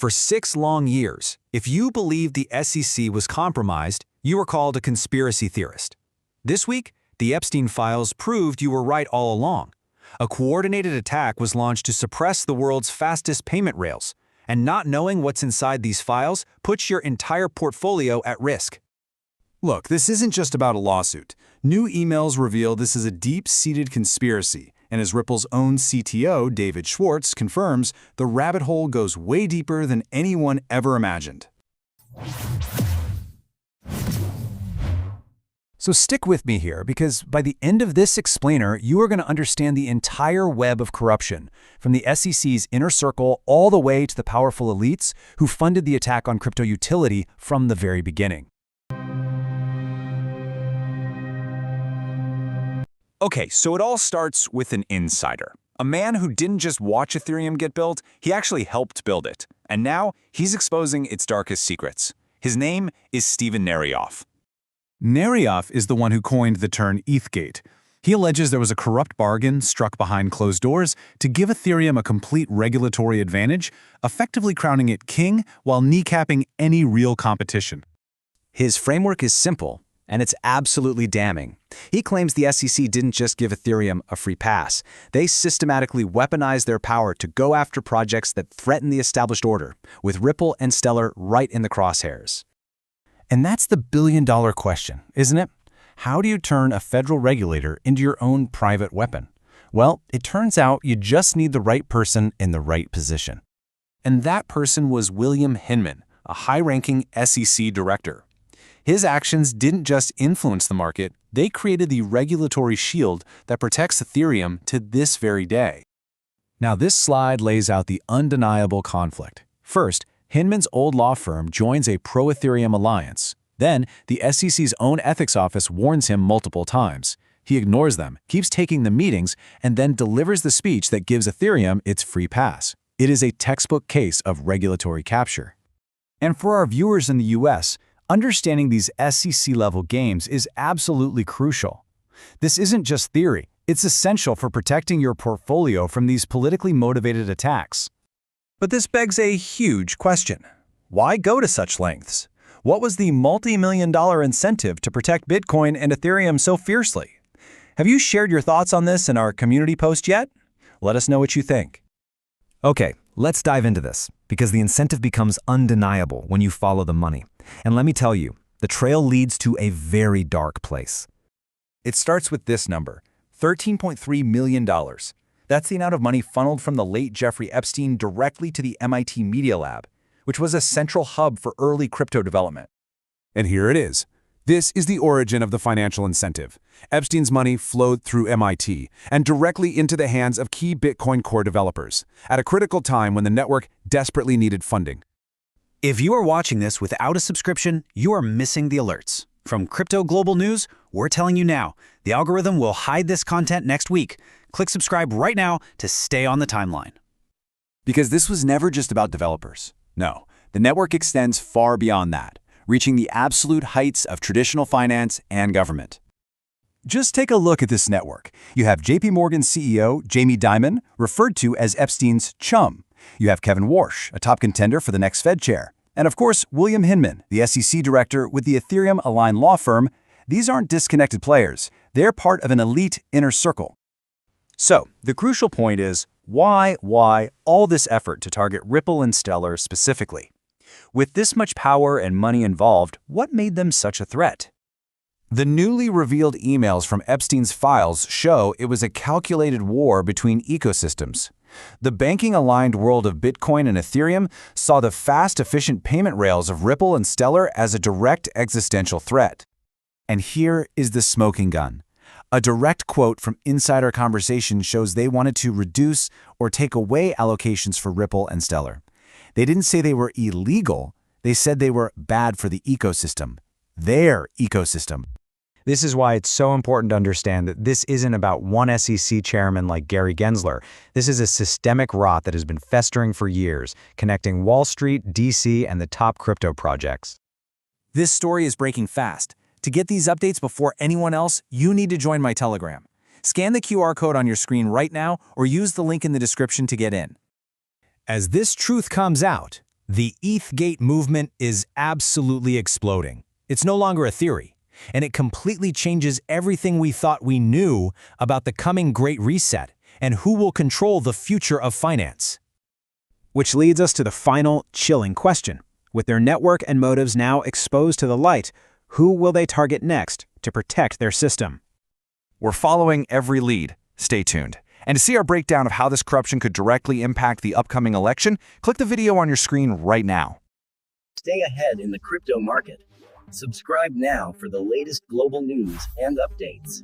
For 6 long years, if you believed the SEC was compromised, you were called a conspiracy theorist. This week, the Epstein Files proved you were right all along. A coordinated attack was launched to suppress the world's fastest payment rails, and not knowing what's inside these files puts your entire portfolio at risk. Look, this isn't just about a lawsuit. New emails reveal this is a deep-seated conspiracy, and as Ripple's own CTO, David Schwartz, confirms, the rabbit hole goes way deeper than anyone ever imagined. So stick with me here, because by the end of this explainer, you are going to understand the entire web of corruption, from the SEC's inner circle all the way to the powerful elites who funded the attack on crypto utility from the very beginning. Okay, so it all starts with an insider. A man who didn't just watch Ethereum get built, he actually helped build it. And now, he's exposing its darkest secrets. His name is Steven Nerayoff. Nerayoff is the one who coined the term ETHGate. He alleges there was a corrupt bargain struck behind closed doors to give Ethereum a complete regulatory advantage, effectively crowning it king while kneecapping any real competition. His framework is simple, and it's absolutely damning. He claims the SEC didn't just give Ethereum a free pass. They systematically weaponized their power to go after projects that threaten the established order, with Ripple and Stellar right in the crosshairs. And that's the billion-dollar question, isn't it? How do you turn a federal regulator into your own private weapon? Well, it turns out you just need the right person in the right position. And that person was William Hinman, a high-ranking SEC director. His actions didn't just influence the market, they created the regulatory shield that protects Ethereum to this very day. Now, this slide lays out the undeniable conflict. First, Hinman's old law firm joins a pro-Ethereum alliance. Then, the SEC's own ethics office warns him multiple times. He ignores them, keeps taking the meetings, and then delivers the speech that gives Ethereum its free pass. It is a textbook case of regulatory capture. And for our viewers in the US, understanding these SEC-level games is absolutely crucial. This isn't just theory, it's essential for protecting your portfolio from these politically motivated attacks. But this begs a huge question. Why go to such lengths? What was the multi-million-dollar incentive to protect Bitcoin and Ethereum so fiercely? Have you shared your thoughts on this in our community post yet? Let us know what you think. Okay, let's dive into this, because the incentive becomes undeniable when you follow the money. And let me tell you, the trail leads to a very dark place. It starts with this number, $13.3 million. That's the amount of money funneled from the late Jeffrey Epstein directly to the MIT Media Lab, which was a central hub for early crypto development. And here it is. This is the origin of the financial incentive. Epstein's money flowed through MIT and directly into the hands of key Bitcoin core developers, at a critical time when the network desperately needed funding. If you are watching this without a subscription, you are missing the alerts. From Crypto Global News, we're telling you now, the algorithm will hide this content next week. Click subscribe right now to stay on the timeline. Because this was never just about developers. No, the network extends far beyond that, reaching the absolute heights of traditional finance and government. Just take a look at this network. You have JP Morgan CEO Jamie Dimon, referred to as Epstein's chum. You have Kevin Warsh, a top contender for the next Fed chair. And of course, William Hinman, the SEC director with the Ethereum-aligned law firm. These aren't disconnected players. They're part of an elite inner circle. So, the crucial point is, why all this effort to target Ripple and Stellar specifically? With this much power and money involved, what made them such a threat? The newly revealed emails from Epstein's files show it was a calculated war between ecosystems. The banking-aligned world of Bitcoin and Ethereum saw the fast, efficient payment rails of Ripple and Stellar as a direct existential threat. And here is the smoking gun. A direct quote from Insider Conversation shows they wanted to reduce or take away allocations for Ripple and Stellar. They didn't say they were illegal, they said they were bad for the ecosystem. Their ecosystem. This is why it's so important to understand that this isn't about one SEC chairman like Gary Gensler. This is a systemic rot that has been festering for years, connecting Wall Street, DC, and the top crypto projects. This story is breaking fast. To get these updates before anyone else, you need to join my Telegram. Scan the QR code on your screen right now or use the link in the description to get in. As this truth comes out, The ETHGate movement is absolutely exploding. It's no longer a theory, and it completely changes everything we thought we knew about the coming Great Reset and who will control the future of finance. Which leads us to the final, chilling question. With their network and motives now exposed to the light, who will they target next to protect their system? We're following every lead. Stay tuned. And to see our breakdown of how this corruption could directly impact the upcoming election, click the video on your screen right now. Stay ahead in the crypto market. Subscribe now for the latest global news and updates.